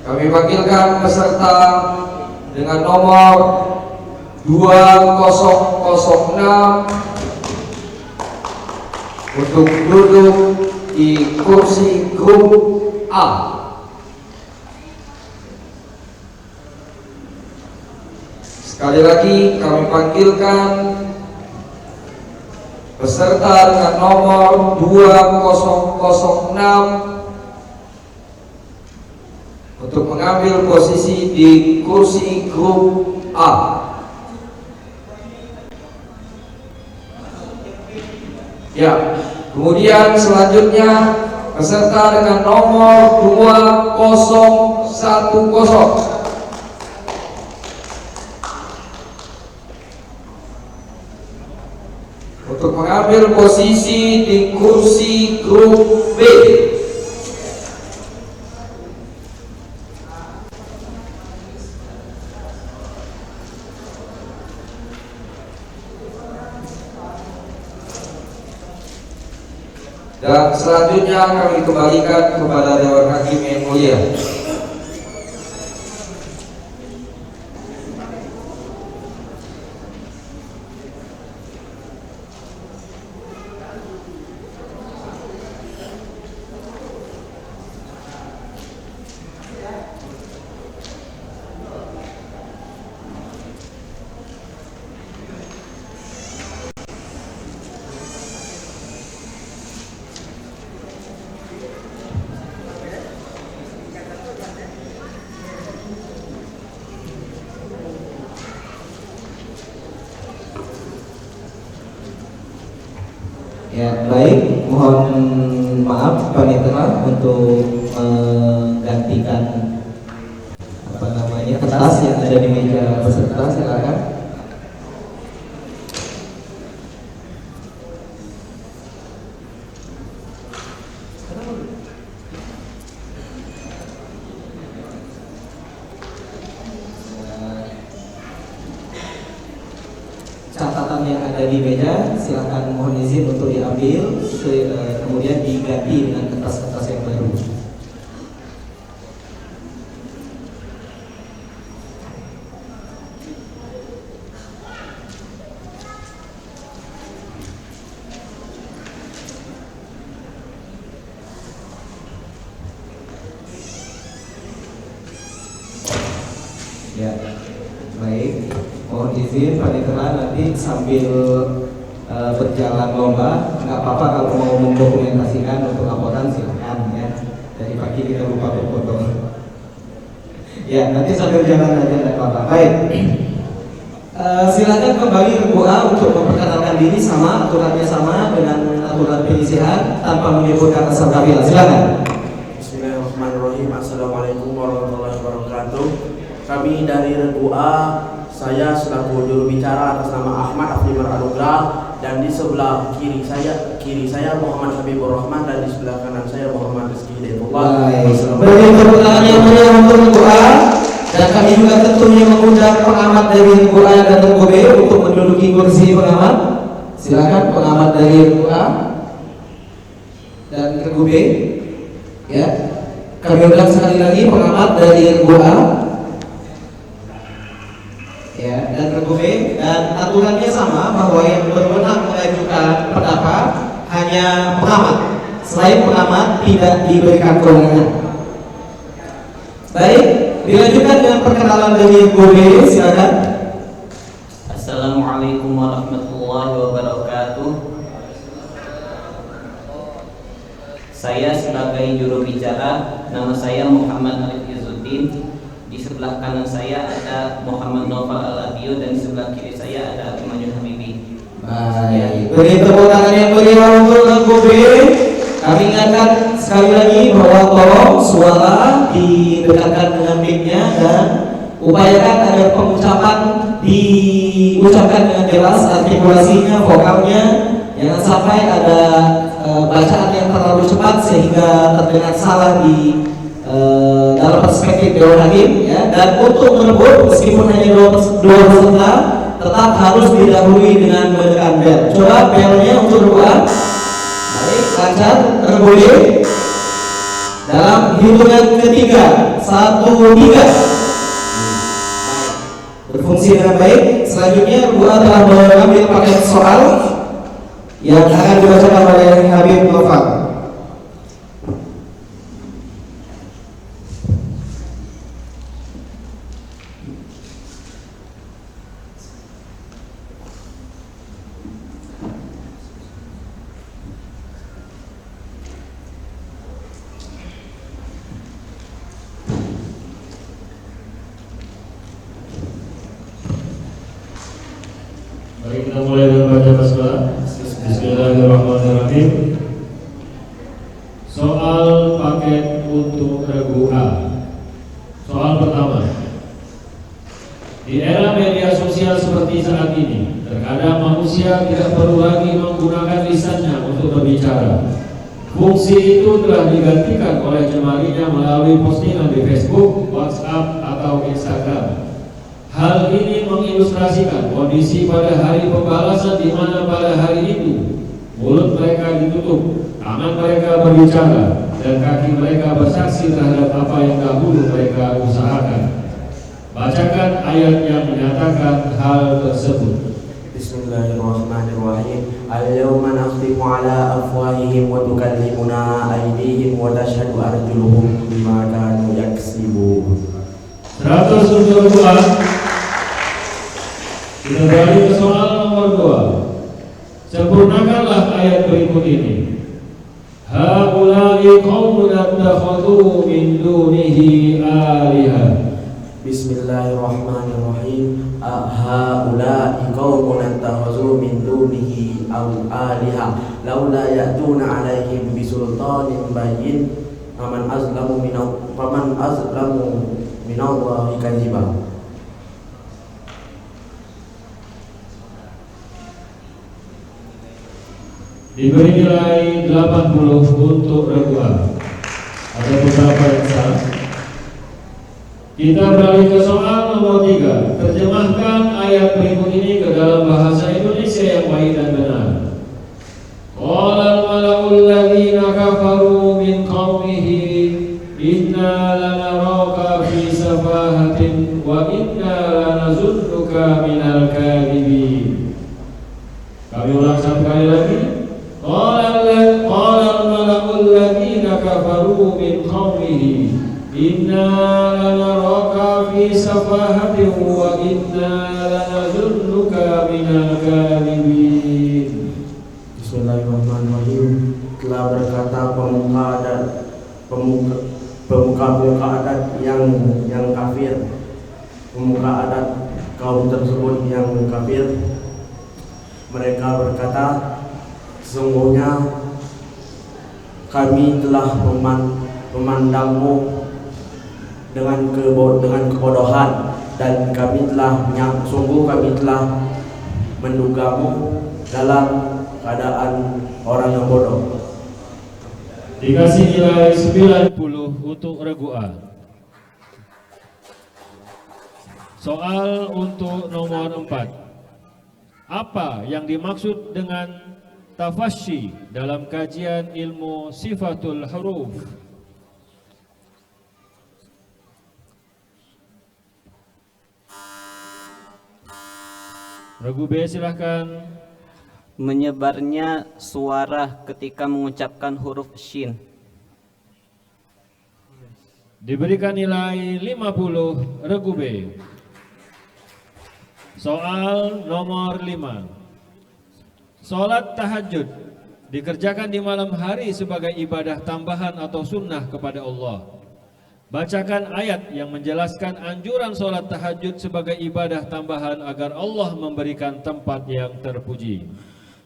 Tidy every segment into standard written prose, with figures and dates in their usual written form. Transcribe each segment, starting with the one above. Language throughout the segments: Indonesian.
Kami panggilkan peserta dengan nomor 2006 untuk duduk di kursi grup A. Sekali lagi kami panggilkan peserta dengan nomor 2006 untuk mengambil posisi di kursi grup A. Ya, kemudian selanjutnya peserta dengan nomor 2010 untuk mengambil posisi di kursi grup B. Dan selanjutnya kami kembalikan kepada Dewan Hakim yang mulia. Ya, baik, mohon maaf panitera untuk menggantikan kertas yang ada di meja peserta. Silakan. Catatan yang ada di meja silakan mohon izin untuk diambil, kemudian diganti dengan kertas-kertas yang baru. Ya, baik. Mohon izin panitera nanti sambil berjalan lomba, nggak apa-apa kalau mau mendokumentasikan untuk laporan silakan ya. Dari pagi kita lupa berfoto. Ya, nanti sambil jalan aja nggak apa-apa. Baik. Silakan kembali ke A untuk memperkenalkan diri, sama aturannya sama dengan aturan penyisihan tanpa menyebutkan asal kabilah. Silakan. Bismillahirrahmanirrahim. Assalamualaikum warahmatullahi wabarakatuh. Kami dari Regu A. Saya selaku juru bicara atas nama Ahmad Afnimar Anugrah, dan di sebelah kiri saya Muhammad Habibur Rahman, dan di sebelah kanan saya Muhammad Rizky Hidayatullah. Beri tepuk tangan yang meriah untuk Regu A, dan kami juga tentunya mengundang pengamat dari Regu A dan Regu B untuk menduduki kursi pengamat. Silakan pengamat dari Regu A dan Regu B. Ya, kami undang sekali lagi pengamat dari Regu A. Ya, dan Regu B, dan aturannya sama bahwa yang berwenang mengajukan pendapat hanya pengamat. Selain pengamat tidak diberikan kewenangan. Baik, dilanjutkan dengan perkenalan dari Regu B. Silakan. Assalamualaikum warahmatullahi wabarakatuh. Saya sebagai juru bicara, nama saya Muhammad Arif Izzuddin. Di sebelah kanan saya ada Muhammad Noval Al-Adio, dan di sebelah kiri saya ada Abdul Habibi. Baik, beri tepuk tangan yang meriah untuk Regu B. Kami ingatkan sekali lagi bahwa tolong suara didekatkan dengan mic-nya dan upayakan agar pengucapan diucapkan dengan jelas, artikulasinya, vokalnya. Jangan sampai ada bacaan yang terlalu cepat sehingga terdengar salah di dalam perspektif Dewan Hakim ya. Dan untuk merebut meskipun hanya dua peserta tetap harus didahului dengan menekan bel. Coba belnya untuk Regu A. Baik, lancar. Regu B. Dalam hitungan ketiga, 1, 3. Berfungsi dengan baik. Selanjutnya Regu A telah mengambil paket soal yang akan dibacakan oleh Habib Noval. Mari kita mulai dengan baca basmalah. Bismillahirrahmanirrahim. Soal paket untuk Regu A. Soal pertama. Di era media sosial seperti saat ini, terkadang manusia tidak perlu lagi menggunakan lisannya untuk berbicara. Fungsi itu telah digantikan oleh jemarinya melalui postingan di Facebook, WhatsApp, atau Instagram. Hal ini mengilustrasikan kondisi pada hari pembalasan di mana pada hari itu mulut mereka ditutup, tangan mereka berbicara, dan kaki mereka bersaksi terhadap apa yang dahulu mereka usahakan. Bacakan ayat yang menyatakan hal tersebut. Bismillahirrahmanirrahim. Al-yawma nakhtimu ala afwahihim wa tukallimuna aydihim wa tashhadu arjuluhum bima kanu yaksibun. 100 untuk Regu A. Kita beralih ke soal nomor 2. Sempurnakanlah ayat berikut ini. Haula'i qaumun attakhadhu min dunihi alihah. Bismillahirrahmanirrahim. Haula'i qaumun attakhadhu min dunihi alihah laula ya'tuna 'alaihim bisultanin bayyin faman azlamu minallahi kadziban. Diberi nilai 80 untuk Regu A. Ada beberapa yang salah. Kita beralih ke soal nomor 3. Terjemahkan ayat berikut ini ke dalam bahasa Indonesia yang baik dan benar. Qala al-mala'ul ladzina kafaru min qaumihi inna lanaraka fi safahatin wa inna lanazunnuka minal kadhibin. Kami ulang satu kali lagi. Qala al-mala'ul ladzina kafaru min qaumihi inna lanaraka fi safahatin wa inna lanazunnuka minal kadhibin. Bismillahirrahmanirrahim. Telah berkata pemuka adat yang kafir, pemuka adat kaum tersebut yang kafir, mereka berkata, sesungguhnya kami telah memandangmu dengan kebodohan, dan kami telah mendugamu dalam keadaan orang yang bodoh. Dikasih nilai 90 untuk Regu A. Soal untuk nomor 4. Apa yang dimaksud dengan tafasyi dalam kajian ilmu sifatul huruf? Regu B silahkan. Menyebarnya suara ketika mengucapkan huruf shin. Diberikan nilai 50 Regu B. Soal nomor 5. Salat tahajud dikerjakan di malam hari sebagai ibadah tambahan atau sunnah kepada Allah. Bacakan ayat yang menjelaskan anjuran salat tahajud sebagai ibadah tambahan agar Allah memberikan tempat yang terpuji.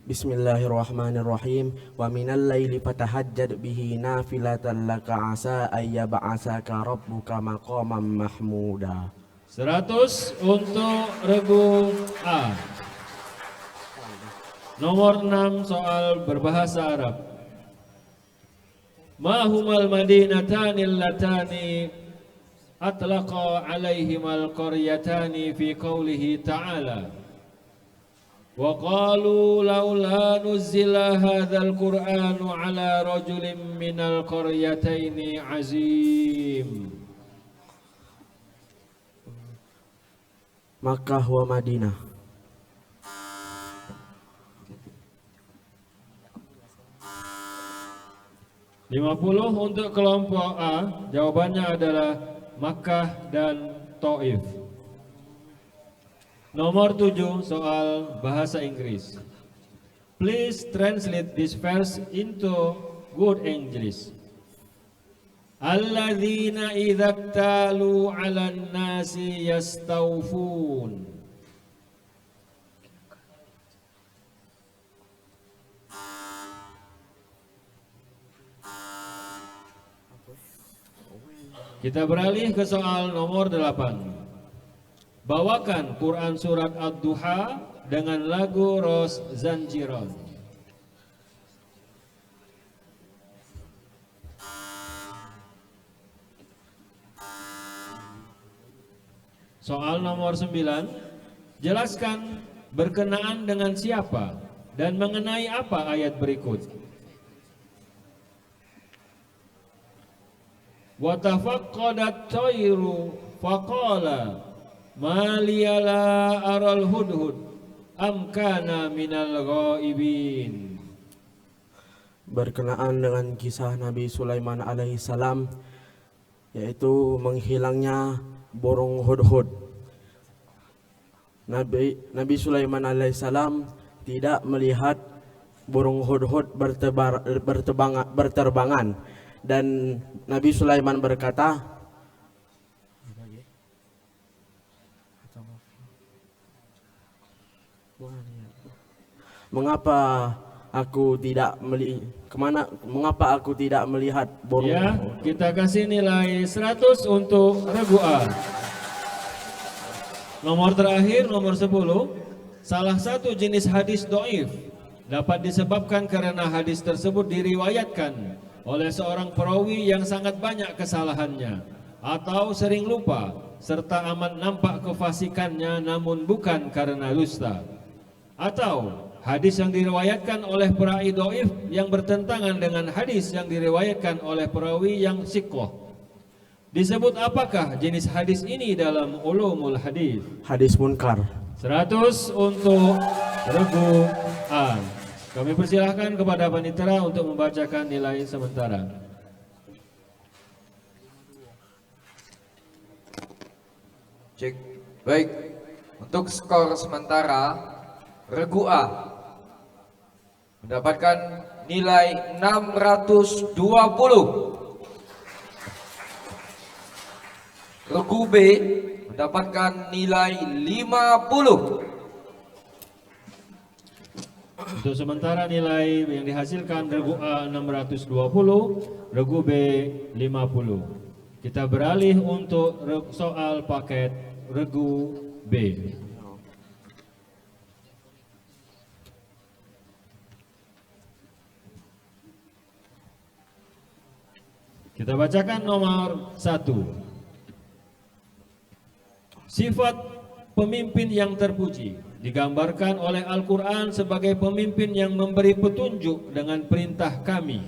Bismillahirrahmanirrahim. Wa minal laili fatahajjad bihi nafilatan laka asa ayyab'asaka rabbuka maqaman mahmuda. 100 untuk Regu A. Nomor 6 soal berbahasa Arab. Ma humal madinatani allatani atlaqa alaihimal qaryatani fi qawlihi ta'ala. Wa qalu laula nuzila hadzal Qur'anu ala rajulin minal qaryataini azim. Makkah wa Madinah. (50) untuk kelompok A, jawabannya adalah Makkah dan Taif. Nomor 7, soal bahasa Inggris. Please translate this verse into good English. Alladzina idza iktalu 'alan nasi yastawfun. Kita beralih ke soal nomor 8. Bawakan Quran surat Ad-Duha dengan lagu Ros Zanjiron. Soal nomor 9. Jelaskan berkenaan dengan siapa dan mengenai apa ayat berikut. Wa tafaqqadat tayru faqala ma liya la aral hudhud am kana minal ghaibin. Berkenaan dengan kisah Nabi Sulaiman alaihissalam, yaitu menghilangnya burung hudhud. Nabi Sulaiman alaihissalam tidak melihat burung hudhud berterbangan, dan Nabi Sulaiman berkata, mengapa aku tidak melihat burung? Ya, kita kasih nilai 100 untuk regu A. Nomor terakhir, nomor 10. Salah satu jenis hadis dhaif dapat disebabkan karena hadis tersebut diriwayatkan oleh seorang perawi yang sangat banyak kesalahannya atau sering lupa serta amat nampak kefasikannya, namun bukan karena dusta. Atau hadis yang diriwayatkan oleh perawi dhaif yang bertentangan dengan hadis yang diriwayatkan oleh perawi yang siqah. Disebut apakah jenis hadis ini dalam ulumul hadis? Hadis munkar. 100 untuk regu A. Kami persilahkan kepada panitera untuk membacakan nilai sementara. Cek. Baik. Untuk skor sementara, regu A mendapatkan nilai 620. Regu B mendapatkan nilai 50. Untuk sementara nilai yang dihasilkan regu A 620, regu B 50. Kita beralih untuk soal paket regu B. Kita bacakan nomor 1. Sifat pemimpin yang terpuji digambarkan oleh Al-Quran sebagai pemimpin yang memberi petunjuk dengan perintah kami.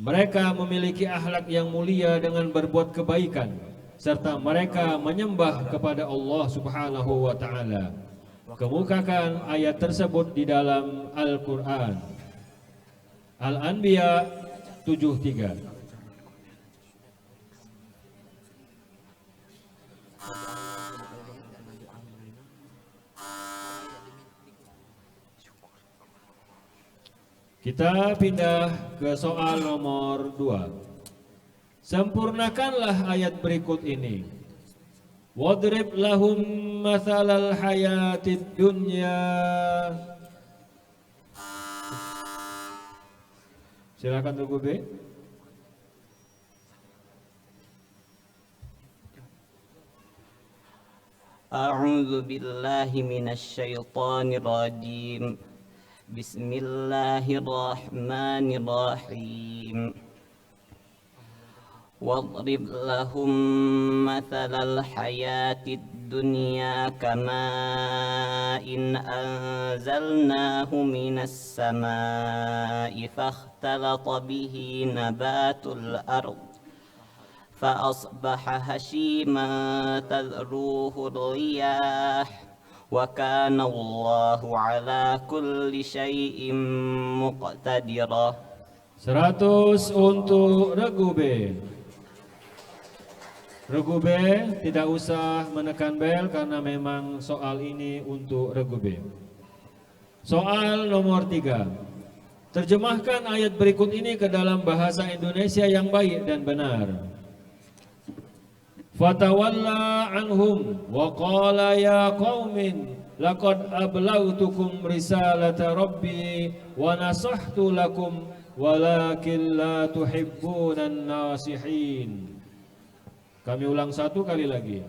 Mereka memiliki akhlak yang mulia dengan berbuat kebaikan, serta mereka menyembah kepada Allah Subhanahu wa Ta'ala. Kemukakan ayat tersebut di dalam Al-Quran. Al-Anbiya 73. Kita pindah ke soal nomor 2. Sempurnakanlah ayat berikut ini. Wadrib lahum mathalal hayatid dunya. Silakan Regu B. A'udzu billahi minasyaitonir rajim. Bismillahirrahmanirrahim. واضرب لهم مثل الحياة الدنيا كماء أنزلناه من السماء فاختلط به نبات الأرض فأصبح هشيما تذروه الرياح وكان الله على كل شيء مقتدرا. 100 untuk regu B. Regu B tidak usah menekan bel karena memang soal ini untuk regu B. Soal nomor 3. Terjemahkan ayat berikut ini ke dalam bahasa Indonesia yang baik dan benar. Fatawalla anhum wa qala ya qaumin laqad ablagtukum risalata rabbi wa nasahtu lakum walakin la tuhibbunan nasihin. Kami ulang satu kali lagi.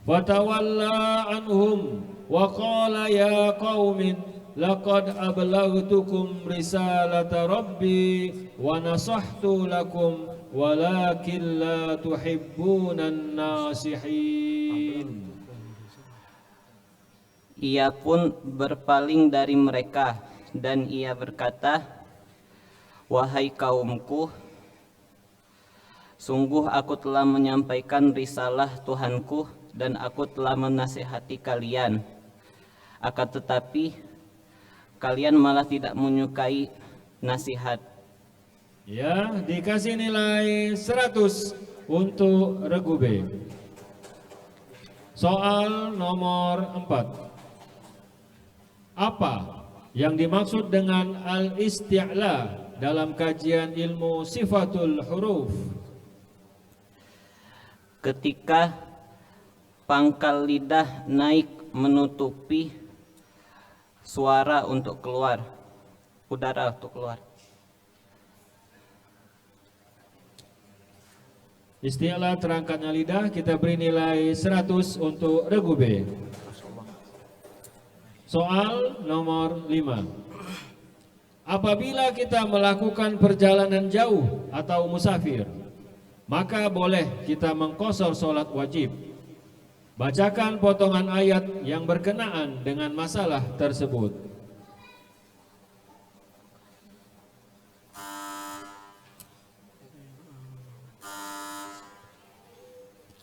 Fatawalla anhum wa qala ya qaumin laqad ablagtukum risalata rabbi wa nasahtu lakum walakin la tuhibbunan nasihin. Ia pun berpaling dari mereka dan ia berkata, wahai kaumku, sungguh aku telah menyampaikan risalah Tuhanku dan aku telah menasihati kalian. Akan tetapi kalian malah tidak menyukai nasihat. Ya, dikasih nilai 100 untuk regu B. Soal nomor 4. Apa yang dimaksud dengan al-isti'la dalam kajian ilmu sifatul huruf? Ketika pangkal lidah naik menutupi suara untuk keluar, udara untuk keluar. Isti'la terangkatnya lidah, kita beri nilai 100 untuk regu B. Soal nomor 5. Apabila kita melakukan perjalanan jauh atau musafir, maka boleh kita mengqashar sholat wajib. Bacakan potongan ayat yang berkenaan dengan masalah tersebut.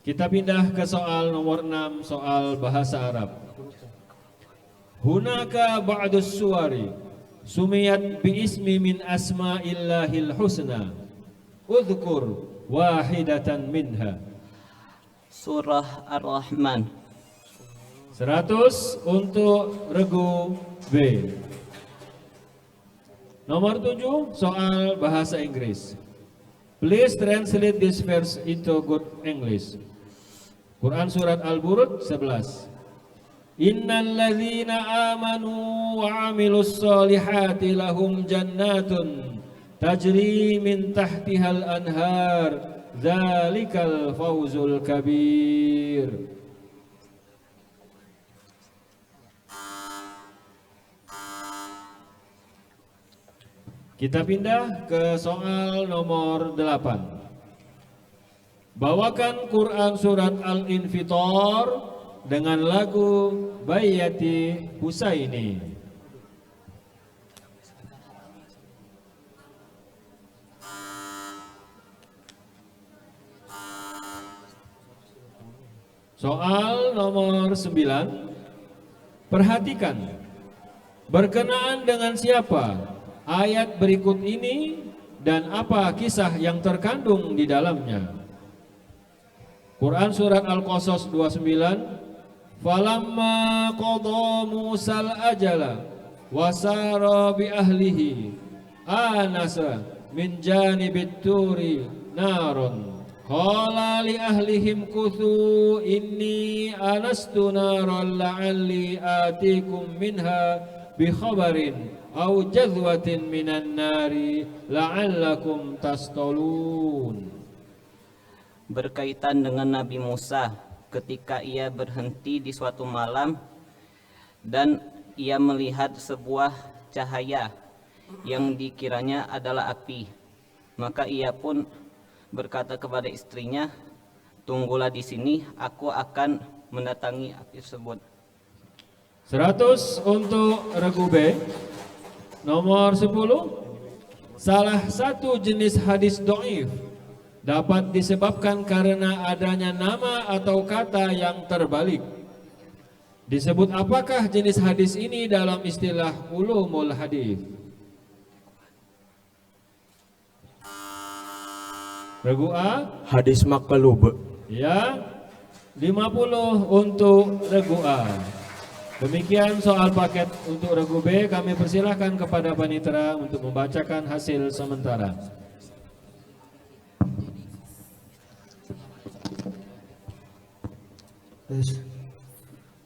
Kita pindah ke soal nomor 6, soal bahasa Arab. Hunaka ba'dus suwari sumiyat biismi min asma'illahil husna. Udhkur wahidatan minha. Surah Ar-Rahman. 100 untuk regu B. Nomor 7, soal bahasa Inggris. Please translate this verse into good English. Quran surat Al-Burud 11. Innal ladzina amanu wa 'amilus solihati lahum jannatun tajri min tahtihal anhar dzalikal fawzul kabir. Kita pindah ke soal nomor 8. Bawakan Quran surat Al-Infitar dengan lagu Bayyati Husaini. Soal nomor 9. Perhatikan, berkenaan dengan siapa ayat berikut ini dan apa kisah yang terkandung di dalamnya? Quran surat Al-Qasas 29. Falamma qada Musal ajala wasara bi ahlihi anasa min janibit turi narun qala li ahlihim kuthu inni anastu naran la'alli atikum minha bi khabarin aw jadwatin minan nari la'allakum tastalun. Berkaitan dengan Nabi Musa ketika ia berhenti di suatu malam dan ia melihat sebuah cahaya yang dikiranya adalah api, maka ia pun berkata kepada istrinya, "Tunggulah di sini, aku akan mendatangi api tersebut." 100 untuk regu B. Nomor 10. Salah satu jenis hadis dhaif dapat disebabkan karena adanya nama atau kata yang terbalik. Disebut apakah jenis hadis ini dalam istilah ulumul hadis? Regu A. Hadis maqlub. Ya, 50 untuk regu A. Demikian soal paket untuk regu B. Kami persilahkan kepada panitera untuk membacakan hasil sementara.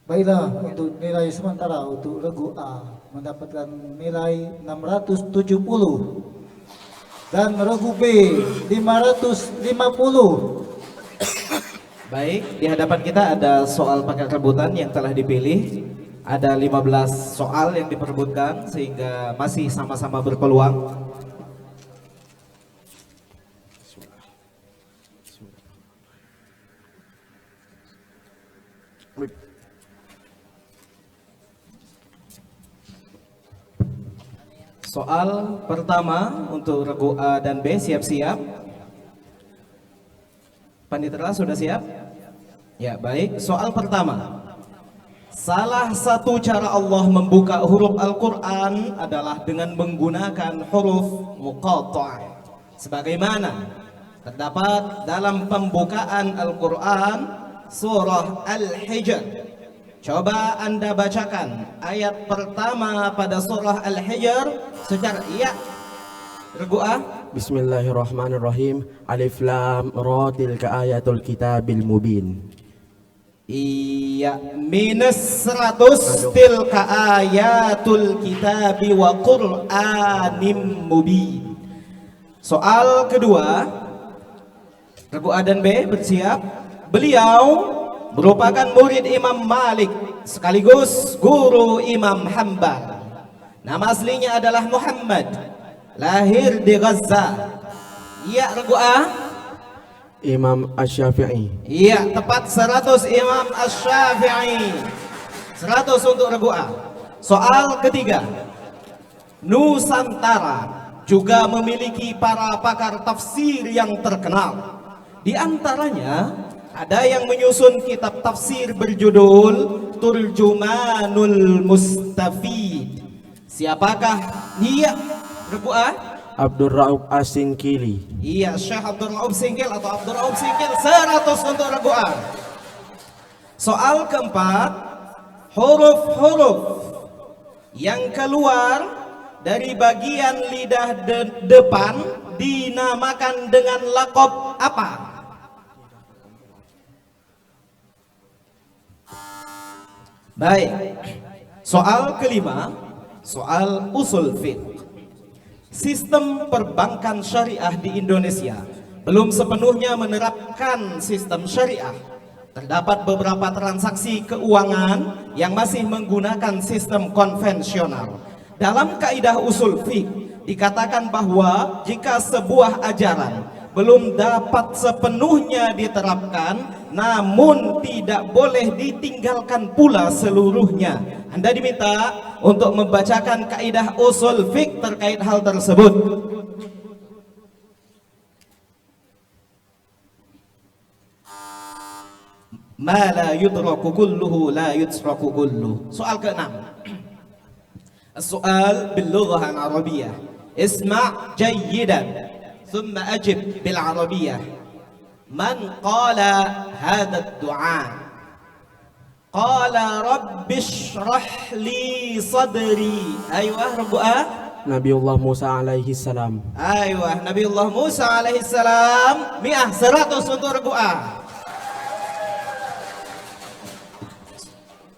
Baiklah, untuk nilai sementara untuk regu A mendapatkan nilai 670 dan regu B 550. Baik, di hadapan kita ada soal paket rebutan yang telah dipilih. Ada 15 soal yang diperebutkan sehingga masih sama-sama berpeluang. Soal pertama untuk regu A dan B siap-siap. Panitera sudah siap? Ya, baik. Soal pertama. Salah satu cara Allah membuka huruf Al-Quran adalah dengan menggunakan huruf muqatta'ah. Sebagaimana terdapat dalam pembukaan Al-Quran surah Al-Hijr. Coba Anda bacakan ayat pertama pada surah Al-Hijr secara iya. Regu A. Bismillahirrahmanirrahim. Alif Lam Ra tilka ayatul kitabil mubin. Iya, minus 100 tilka ayatul kitabi wa qur'anim mubin. Soal kedua, regu A dan B bersiap. Beliau merupakan murid Imam Malik sekaligus guru Imam Hanbal. Nama aslinya adalah Muhammad, lahir di Gaza. Iya, regu A. Imam Asy-Syafi'i. Iya, tepat 100 Imam Asy-Syafi'i. 100 untuk regu A. Soal ketiga. Nusantara juga memiliki para pakar tafsir yang terkenal. Di antaranya ada yang menyusun kitab tafsir berjudul Turjumanul Mustafid. Siapakah dia? Regu A. Abdur Rauf As-Singkili. Iya, Syekh Abdul Rauf Singkil atau Abdul Rauf Singkil. 100 untuk regu A. Soal keempat, huruf-huruf yang keluar dari bagian lidah depan dinamakan dengan laqab apa? Baik. Soal kelima, soal usul fiqh. Sistem perbankan syariah di Indonesia belum sepenuhnya menerapkan sistem syariah. Terdapat beberapa transaksi keuangan yang masih menggunakan sistem konvensional. Dalam kaidah usul fiqh dikatakan bahwa jika sebuah ajaran belum dapat sepenuhnya diterapkan, namun tidak boleh ditinggalkan pula seluruhnya. Anda diminta untuk membacakan kaidah usul fiqh terkait hal tersebut. Ma la yudraku kulluhu la yutraku kulluhu. Soal ke-6. Soal bil-lughah al-arabiyyah. Isma' jayyidan thumma ajib bil-arabiyyah. Man qala hadha ad-du'a? Qala rabbi shrah li sadri. Aywa, regu A. Nabiullah Musa alaihi salam. Aywa, Nabiullah Musa alaihi salam. 100 untuk regu A.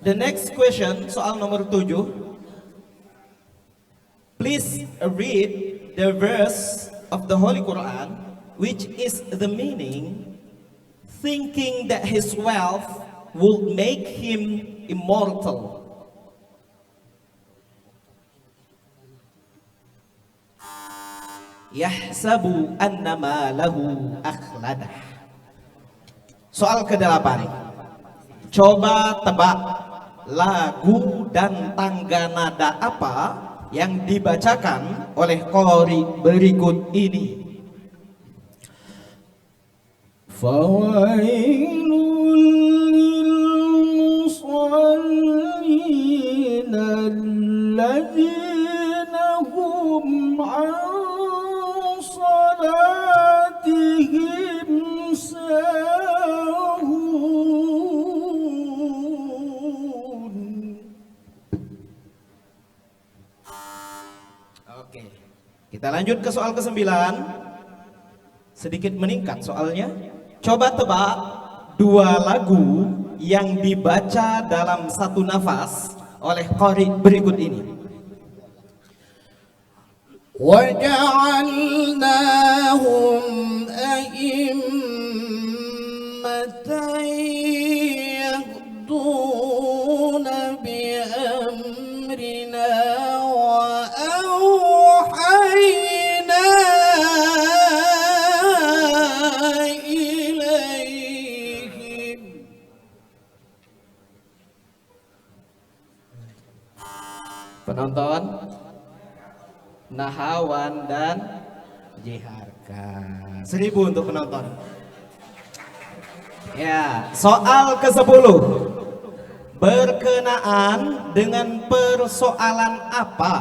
The next question, soal nomor 7. Please read the verse of the Holy Quran which is the meaning, thinking that his wealth would make him immortal. yahsabu annama lahu akhladah. Soal ke-8. Coba tebak lagu dan tangga nada apa yang dibacakan oleh qari berikut ini. Fawailul lil musallin alladzina hum an salatihim sahun. Oke, kita lanjut ke soal ke-9. Sedikit meningkat soalnya. Coba tebak 2 lagu yang dibaca dalam satu nafas oleh qari berikut ini. وَجَعَلْنَاهُمْ أَئِمَّةً يَهْدُونَ بِأَمْرِنَا وَأَوْحَيْنَا إِلَيْهِمْ. Penonton, Nahawan dan Jiharka. 1000 untuk penonton. Ya, soal ke-10. Berkenaan dengan persoalan apa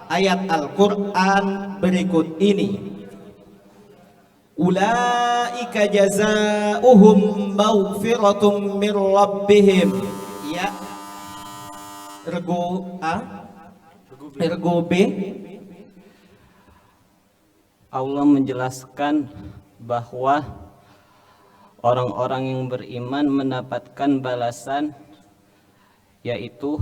ayat Al-Quran berikut ini? Ulaika jazaohum maghfiratum mir rabbihim. Ya. Regu A, Regu B. Allah menjelaskan bahwa orang-orang yang beriman mendapatkan balasan, yaitu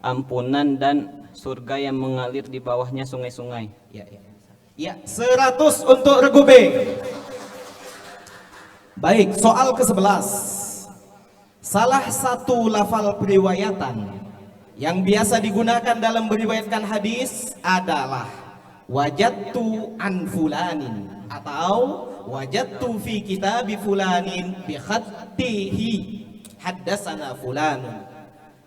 ampunan dan surga yang mengalir di bawahnya sungai-sungai. Ya, 100 untuk Regu B. Baik, soal ke-11. Salah satu lafal periwayatan yang biasa digunakan dalam meriwayatkan hadis adalah wajadtu an fulanin atau wajadtu fi kitabi fulanin bi khattihi haddatsana fulanun.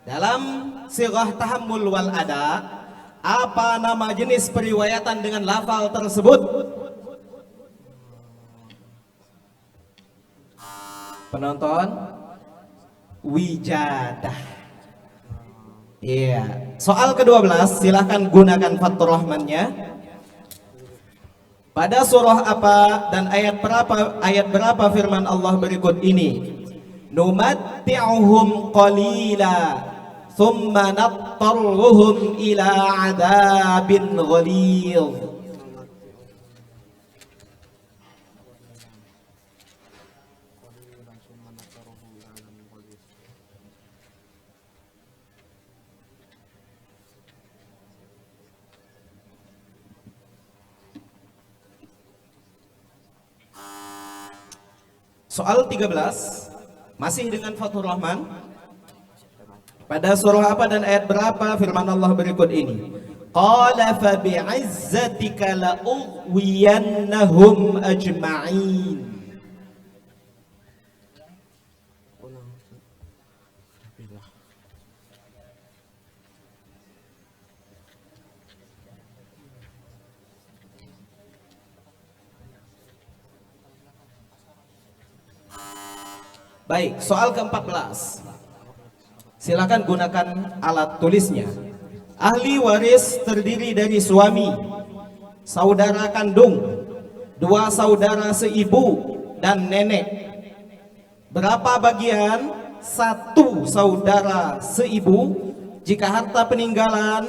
Dalam sirah tahammul wal ada, apa nama jenis periwayatan dengan lafal tersebut? Penonton, wijadah. Iya. Soal ke-12, silahkan gunakan fathur rahmannya. Pada surah apa dan ayat berapa firman Allah berikut ini? Numatti'uhum qalila thumma nattarruhum ila adabin ghalidh. Soal 13, masih dengan Fathur Rahman. Pada surah apa dan ayat berapa firman Allah berikut ini? Qala fa bi'izzatika la ughwiyannahum ajma'in. Baik, soal ke-14. Silakan gunakan alat tulisnya. Ahli waris terdiri dari suami, saudara kandung, 2 saudara seibu, dan nenek. Berapa bagian 1 saudara seibu jika harta peninggalan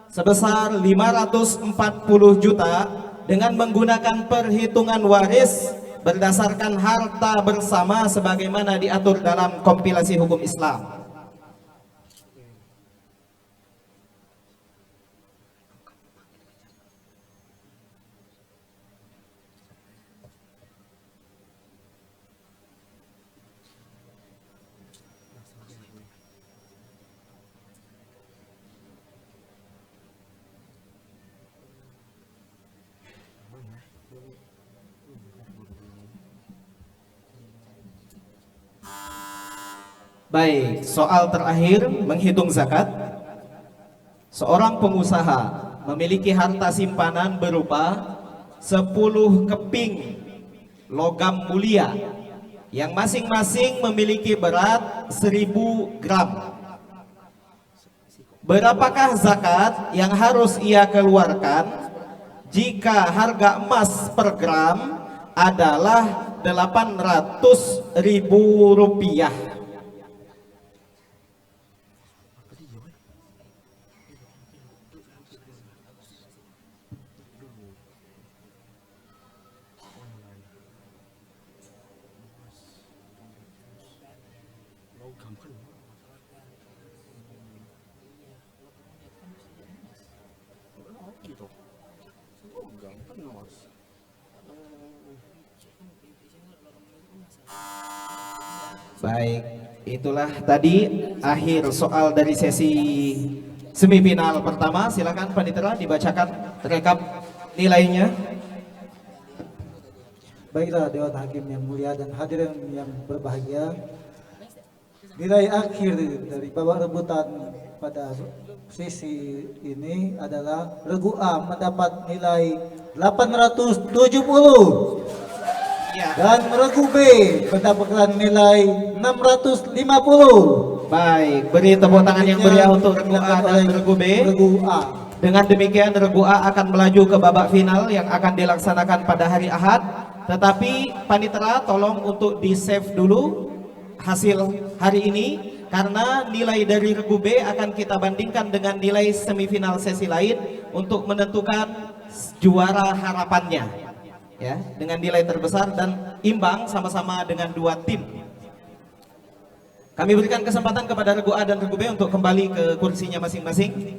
sebesar 540 juta dengan menggunakan perhitungan waris berdasarkan harta bersama sebagaimana diatur dalam kompilasi hukum Islam. Baik, soal terakhir menghitung zakat. Seorang pengusaha memiliki harta simpanan berupa 10 keping logam mulia yang masing-masing memiliki berat 1000 gram. Berapakah zakat yang harus ia keluarkan jika harga emas per gram adalah 800.000 rupiah? Baik, itulah tadi akhir soal dari sesi semifinal pertama. Silakan Panitera dibacakan rekap nilainya. Baiklah Dewan Hakim yang mulia dan hadirin yang berbahagia, nilai akhir dari babak rebutan pada sesi ini adalah regu A mendapat nilai 870 dan regu B mendapatkan nilai 650. Baik, beri tepuk tangan yang meriah untuk regu A dan regu B. Regu A. Dengan demikian regu A akan melaju ke babak final yang akan dilaksanakan pada hari Ahad. Tetapi Panitera tolong untuk di save dulu hasil hari ini, karena nilai dari regu B akan kita bandingkan dengan nilai semifinal sesi lain untuk menentukan juara harapannya, ya, dengan nilai terbesar dan imbang sama-sama dengan dua tim. Kami berikan kesempatan kepada regu A dan regu B untuk kembali ke kursinya masing-masing.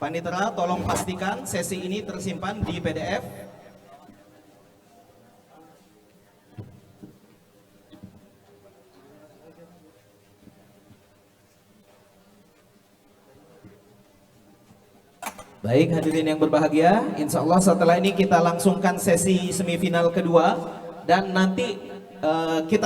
Panitera tolong pastikan sesi ini tersimpan di PDF. Baik hadirin yang berbahagia, insya Allah setelah ini kita langsungkan sesi semifinal kedua dan nanti kita